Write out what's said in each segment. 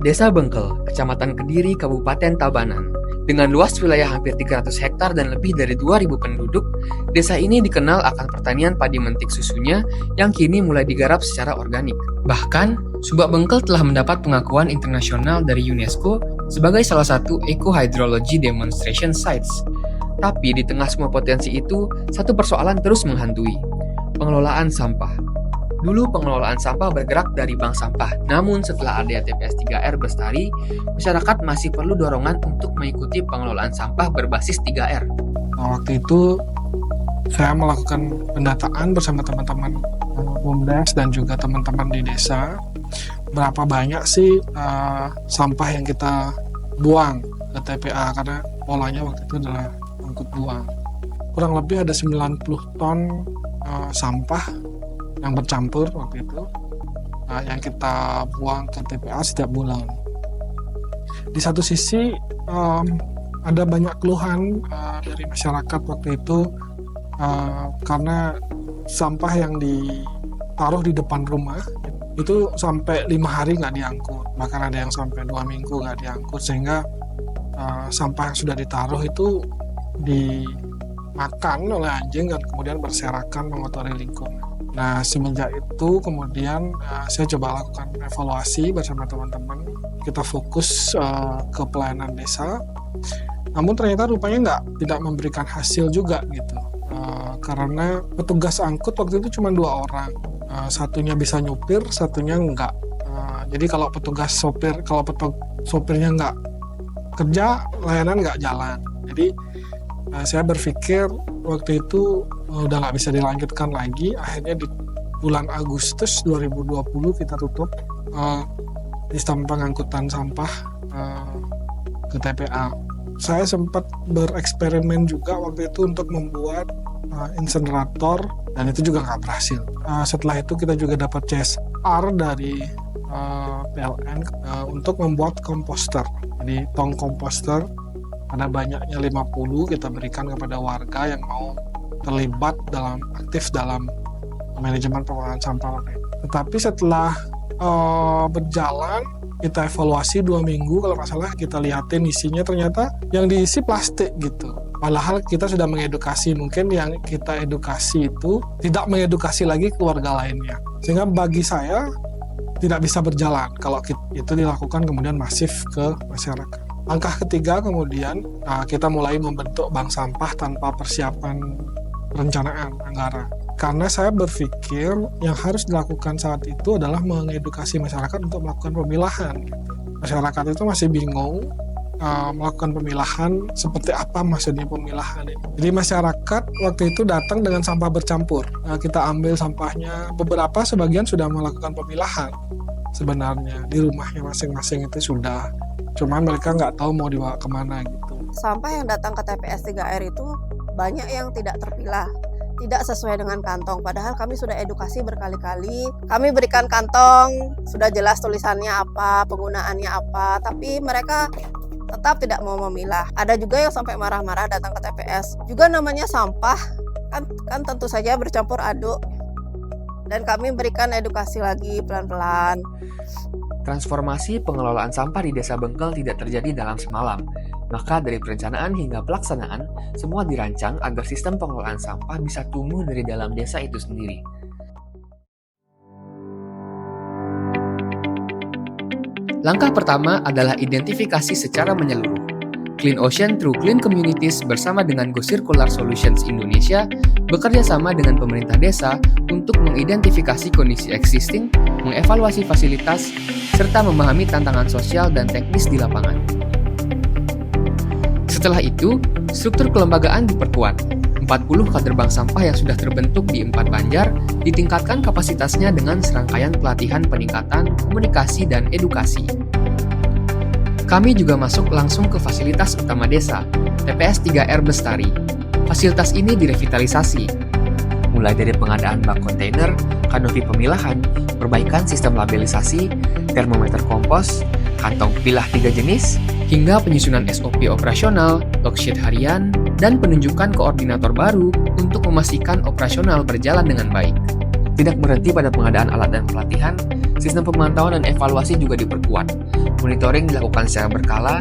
Desa Bengkel, Kecamatan Kediri, Kabupaten Tabanan. Dengan luas wilayah hampir 300 hektar dan lebih dari 2.000 penduduk, desa ini dikenal akan pertanian padi mentik susunya yang kini mulai digarap secara organik. Bahkan, Subak Bengkel telah mendapat pengakuan internasional dari UNESCO sebagai salah satu Eco Hydrology Demonstration Sites. Tapi di tengah semua potensi itu, satu persoalan terus menghantui. Pengelolaan sampah. Dulu pengelolaan sampah bergerak dari bank sampah, namun setelah adanya TPS 3R Bestari, masyarakat masih perlu dorongan untuk mengikuti pengelolaan sampah berbasis 3R. Waktu itu saya melakukan pendataan bersama teman-teman BUMDes dan juga teman-teman di desa. Berapa banyak sih sampah yang kita buang ke TPA, karena polanya waktu itu adalah angkut buang. Kurang lebih ada 90 ton sampah yang bercampur waktu itu yang kita buang ke TPA setiap bulan. Di satu sisi ada banyak keluhan dari masyarakat waktu itu karena sampah yang ditaruh di depan rumah itu sampai 5 hari nggak diangkut, bahkan ada yang sampai 2 minggu nggak diangkut, sehingga sampah yang sudah ditaruh itu dimakan oleh anjing dan kemudian berserakan mengotori lingkungan. Nah, semenjak itu kemudian saya coba lakukan evaluasi bersama teman-teman. Kita fokus ke pelayanan desa. Namun ternyata rupanya tidak memberikan hasil juga gitu. Karena petugas angkut waktu itu cuma 2 orang. Satunya bisa nyupir, satunya enggak. Jadi kalau sopirnya enggak kerja, layanan enggak jalan. Jadi saya berpikir waktu itu udah nggak bisa dilanjutkan lagi. Akhirnya di bulan Agustus 2020 kita tutup sistem pengangkutan sampah ke TPA. Saya sempat bereksperimen juga waktu itu untuk membuat insenerator, dan itu juga nggak berhasil. Setelah itu kita juga dapat CSR dari PLN untuk membuat komposter. Jadi tong komposter ada banyaknya 50, kita berikan kepada warga yang mau terlibat aktif dalam manajemen pengelolaan sampah. Tetapi setelah berjalan, kita evaluasi 2 minggu, kalau nggak salah kita lihatin isinya, ternyata yang diisi plastik gitu. Padahal kita sudah mengedukasi, mungkin yang kita edukasi itu tidak mengedukasi lagi keluarga lainnya. Sehingga bagi saya tidak bisa berjalan kalau itu dilakukan kemudian masif ke masyarakat. Langkah ketiga kemudian kita mulai membentuk bank sampah tanpa persiapan perencanaan anggaran. Karena saya berpikir yang harus dilakukan saat itu adalah mengedukasi masyarakat untuk melakukan pemilahan. Masyarakat itu masih bingung melakukan pemilahan, seperti apa maksudnya pemilahan ini. Jadi masyarakat waktu itu datang dengan sampah bercampur. Kita ambil sampahnya, sebagian sudah melakukan pemilahan sebenarnya. Di rumahnya masing-masing itu sudah. Cuman mereka nggak tahu mau dibawa kemana gitu. Sampah yang datang ke TPS 3R itu banyak yang tidak terpilah, tidak sesuai dengan kantong. Padahal kami sudah edukasi berkali-kali. Kami berikan kantong, sudah jelas tulisannya apa, penggunaannya apa, tapi mereka tetap tidak mau memilah. Ada juga yang sampai marah-marah datang ke TPS. Juga namanya sampah, kan tentu saja bercampur aduk. Dan kami berikan edukasi lagi pelan-pelan. Transformasi pengelolaan sampah di Desa Bengkel tidak terjadi dalam semalam. Maka dari perencanaan hingga pelaksanaan, semua dirancang agar sistem pengelolaan sampah bisa tumbuh dari dalam desa itu sendiri. Langkah pertama adalah identifikasi secara menyeluruh. Clean Ocean Through Clean Communities bersama dengan Go Circular Solutions Indonesia bekerja sama dengan pemerintah desa untuk mengidentifikasi kondisi existing, mengevaluasi fasilitas, serta memahami tantangan sosial dan teknis di lapangan. Setelah itu, struktur kelembagaan diperkuat. 40 kader bank sampah yang sudah terbentuk di 4 Banjar ditingkatkan kapasitasnya dengan serangkaian pelatihan peningkatan komunikasi dan edukasi. Kami juga masuk langsung ke fasilitas utama desa, TPS 3R Bestari. Fasilitas ini direvitalisasi, mulai dari pengadaan bak kontainer, kanopi pemilahan, perbaikan sistem labelisasi, termometer kompos, kantong pilah 3 jenis, hingga penyusunan SOP operasional, logsheet harian, dan penunjukan koordinator baru untuk memastikan operasional berjalan dengan baik. Tidak berhenti pada pengadaan alat dan pelatihan, sistem pemantauan dan evaluasi juga diperkuat. Monitoring dilakukan secara berkala,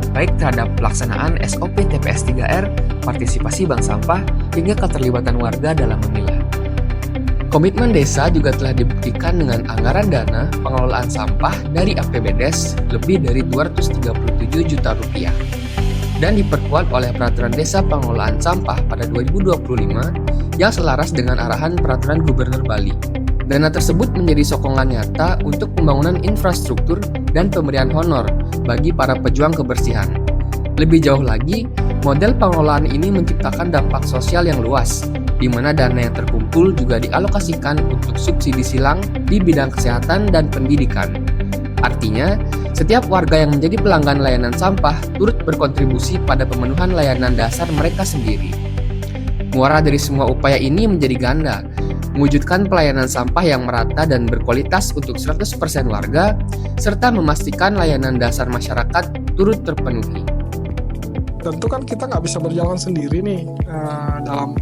baik terhadap pelaksanaan SOP TPS 3R, partisipasi bank sampah, hingga keterlibatan warga dalam memilah. Komitmen desa juga telah dibuktikan dengan anggaran dana pengelolaan sampah dari APBDes lebih dari 237 juta rupiah dan diperkuat oleh Peraturan Desa Pengelolaan Sampah pada 2025 yang selaras dengan arahan Peraturan Gubernur Bali. Dana tersebut menjadi sokongan nyata untuk pembangunan infrastruktur dan pemberian honor bagi para pejuang kebersihan. Lebih jauh lagi, model pengelolaan ini menciptakan dampak sosial yang luas, di mana dana yang terkumpul juga dialokasikan untuk subsidi silang di bidang kesehatan dan pendidikan. Artinya, setiap warga yang menjadi pelanggan layanan sampah turut berkontribusi pada pemenuhan layanan dasar mereka sendiri. Muara dari semua upaya ini menjadi ganda, mewujudkan pelayanan sampah yang merata dan berkualitas untuk 100% warga, serta memastikan layanan dasar masyarakat turut terpenuhi. Tentu kan kita nggak bisa berjalan sendiri nih dalam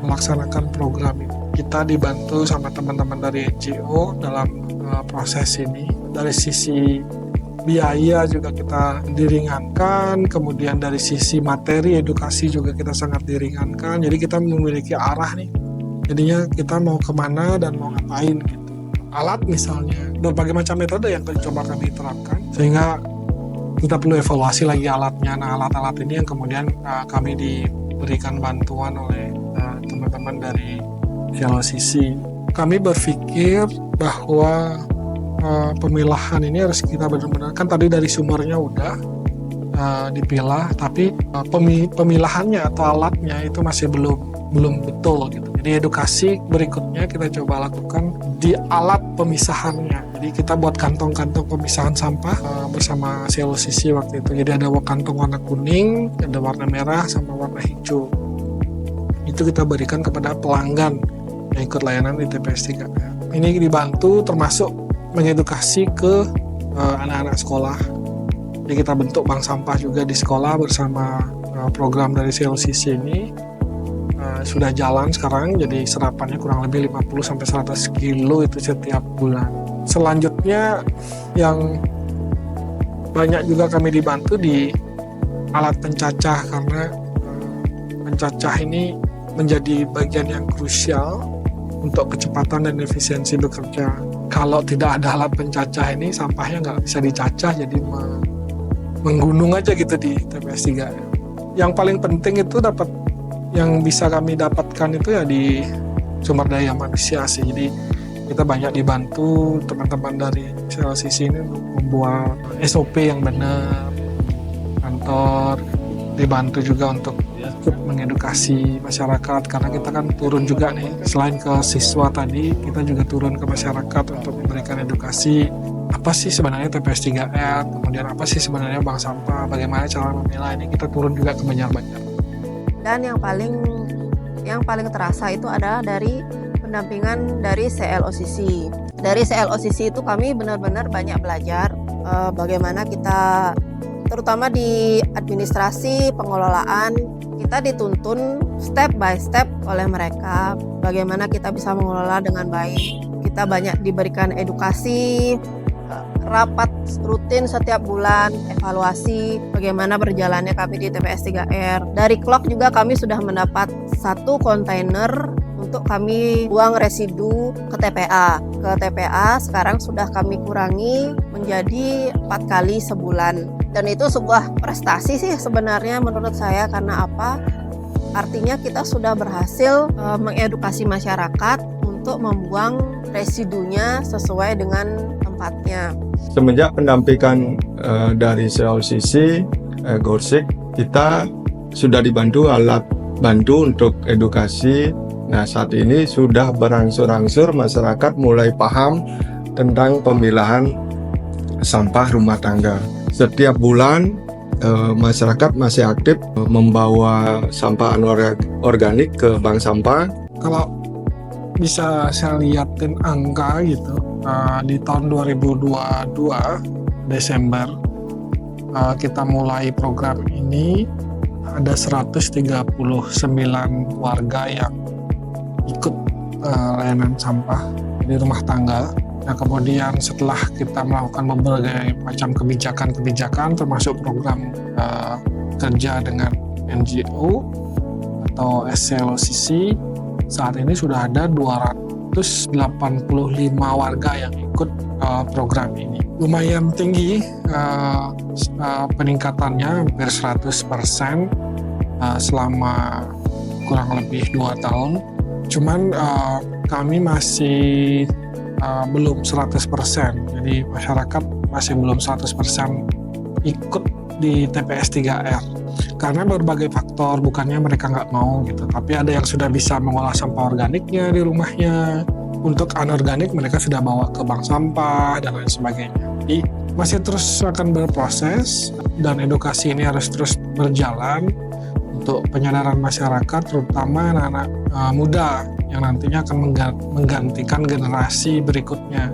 melaksanakan program ini. Kita dibantu sama teman-teman dari NGO dalam proses ini. Dari sisi biaya juga kita diringankan, kemudian dari sisi materi edukasi juga kita sangat diringankan. Jadi kita memiliki arah nih. Jadinya kita mau kemana dan mau ngapain gitu. Alat misalnya, berbagai macam metode yang coba kami terapkan, sehingga kita perlu evaluasi lagi alatnya. Nah, alat-alat ini yang kemudian kami diberikan bantuan oleh teman-teman dari CLCC. Kami berpikir bahwa pemilahan ini harus kita benar-benar, kan tadi dari sumbernya udah dipilah, tapi pemilahannya atau alatnya itu masih belum betul gitu. Jadi edukasi berikutnya kita coba lakukan di alat pemisahannya. Jadi kita buat kantong-kantong pemisahan sampah bersama CLCC waktu itu. Jadi ada kantong warna kuning, ada warna merah, sama warna hijau. Itu kita berikan kepada pelanggan yang ikut layanan di TPS 3R. Ini dibantu termasuk mengedukasi ke anak-anak sekolah. Jadi kita bentuk bank sampah juga di sekolah bersama program dari CLCC ini. Sudah jalan sekarang, jadi serapannya kurang lebih 50-100 kilo itu setiap bulan. Selanjutnya yang banyak juga kami dibantu di alat pencacah, karena pencacah ini menjadi bagian yang krusial untuk kecepatan dan efisiensi bekerja. Kalau tidak ada alat pencacah ini, sampahnya nggak bisa dicacah, jadi menggunung aja gitu di TPS 3. Yang paling penting itu yang bisa kami dapatkan itu ya di sumber daya manusia sih. Jadi kita banyak dibantu teman-teman dari CLCC ini untuk membuat SOP yang benar, kantor dibantu juga untuk mengedukasi masyarakat, karena kita kan turun juga nih, selain ke siswa tadi, kita juga turun ke masyarakat untuk memberikan edukasi apa sih sebenarnya TPS 3R, kemudian apa sih sebenarnya bank sampah, bagaimana cara memilah. Ini kita turun juga ke Banjar-Banjar. Dan yang paling terasa itu adalah dari pendampingan dari CLOCC. Dari CLOCC itu kami benar-benar banyak belajar bagaimana kita, terutama di administrasi pengelolaan, kita dituntun step by step oleh mereka bagaimana kita bisa mengelola dengan baik. Kita banyak diberikan edukasi, rapat rutin setiap bulan, evaluasi bagaimana berjalannya kami di TPS 3R. Dari Klok juga kami sudah mendapat 1 kontainer untuk kami buang residu ke TPA. Ke TPA sekarang sudah kami kurangi menjadi 4 kali sebulan. Dan itu sebuah prestasi sih sebenarnya menurut saya, karena apa? Artinya kita sudah berhasil mengedukasi masyarakat untuk membuang residunya sesuai dengan tempatnya. Semenjak pendampingan dari CLCC, Gorsik, kita sudah dibantu alat bantu untuk edukasi. Nah, saat ini sudah berangsur-angsur masyarakat mulai paham tentang pemilahan sampah rumah tangga. Setiap bulan masyarakat masih aktif membawa sampah anorganik ke bank sampah. Kalau bisa saya lihatin angka gitu, di tahun 2022 Desember kita mulai program ini, ada 139 warga yang ikut layanan sampah di rumah tangga. Nah, kemudian setelah kita melakukan berbagai macam kebijakan termasuk program kerja dengan NGO atau SCLCC, saat ini sudah ada 285 warga yang ikut program ini. Lumayan tinggi peningkatannya, hampir 100% selama kurang lebih 2 tahun. Cuman kami masih belum 100%, jadi masyarakat masih belum 100% ikut di TPS 3R karena berbagai faktor, bukannya mereka nggak mau gitu, tapi ada yang sudah bisa mengolah sampah organiknya di rumahnya, untuk anorganik mereka sudah bawa ke bank sampah dan lain sebagainya. Jadi masih terus akan berproses dan edukasi ini harus terus berjalan untuk penyadaran masyarakat, terutama anak-anak muda yang nantinya akan menggantikan generasi berikutnya.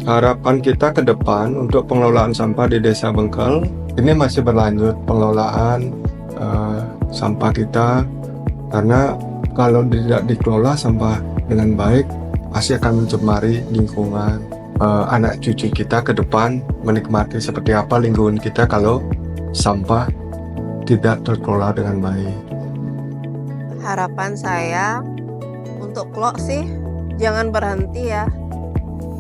Harapan kita ke depan untuk pengelolaan sampah di Desa Bengkel ini masih berlanjut pengelolaan sampah kita, karena kalau tidak dikelola sampah dengan baik pasti akan mencemari lingkungan. Anak cucu kita ke depan menikmati seperti apa lingkungan kita kalau sampah tidak terkelola dengan baik. Harapan saya untuk Klok sih jangan berhenti ya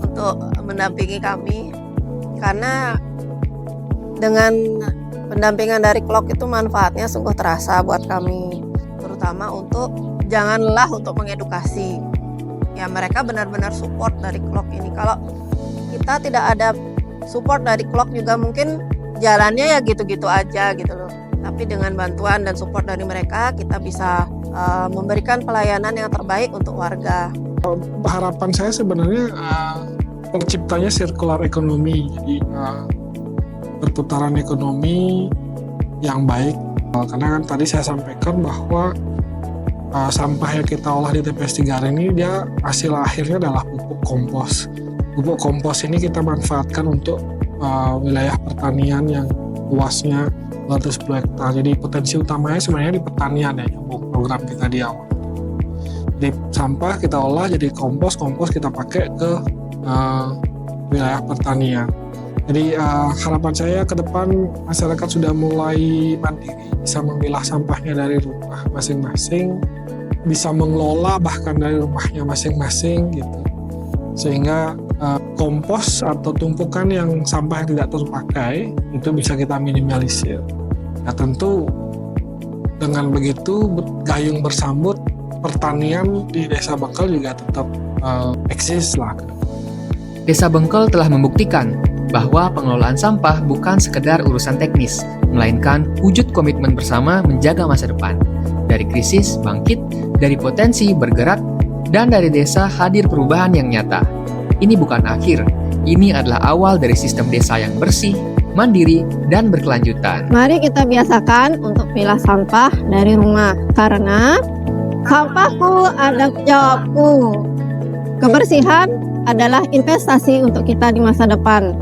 untuk mendampingi kami, karena dengan pendampingan dari Klok itu manfaatnya sungguh terasa buat kami, terutama untuk jangan lelah untuk mengedukasi. Ya, mereka benar-benar support dari Klok ini. Kalau kita tidak ada support dari Klok juga mungkin jalannya ya gitu-gitu aja gitu loh. Tapi dengan bantuan dan support dari mereka, kita bisa memberikan pelayanan yang terbaik untuk warga. Harapan saya sebenarnya terciptanya circular economy, jadi perputaran ekonomi yang baik. Karena kan tadi saya sampaikan bahwa sampah yang kita olah di TPS 3R ini dia hasil akhirnya adalah pupuk kompos. Pupuk kompos ini kita manfaatkan untuk wilayah pertanian yang luasnya 210 hektar. Jadi potensi utamanya sebenarnya di pertanian ya, nyambung program kita di awal. Jadi sampah kita olah jadi kompos kita pakai ke wilayah pertanian. Jadi harapan saya ke depan masyarakat sudah mulai mandiri, bisa memilah sampahnya dari rumah masing-masing, bisa mengelola bahkan dari rumahnya masing-masing gitu. Sehingga kompos atau tumpukan yang sampah yang tidak terpakai itu bisa kita minimalisir. Nah, tentu dengan begitu gayung bersambut pertanian di Desa Bengkel juga tetap eksis lah. Desa Bengkel telah membuktikan bahwa pengelolaan sampah bukan sekedar urusan teknis, melainkan wujud komitmen bersama menjaga masa depan. Dari krisis bangkit, dari potensi bergerak, dan dari desa hadir perubahan yang nyata. Ini bukan akhir, ini adalah awal dari sistem desa yang bersih, mandiri, dan berkelanjutan. Mari kita biasakan untuk pilah sampah dari rumah, karena sampahku ada jawabku. Kebersihan adalah investasi untuk kita di masa depan.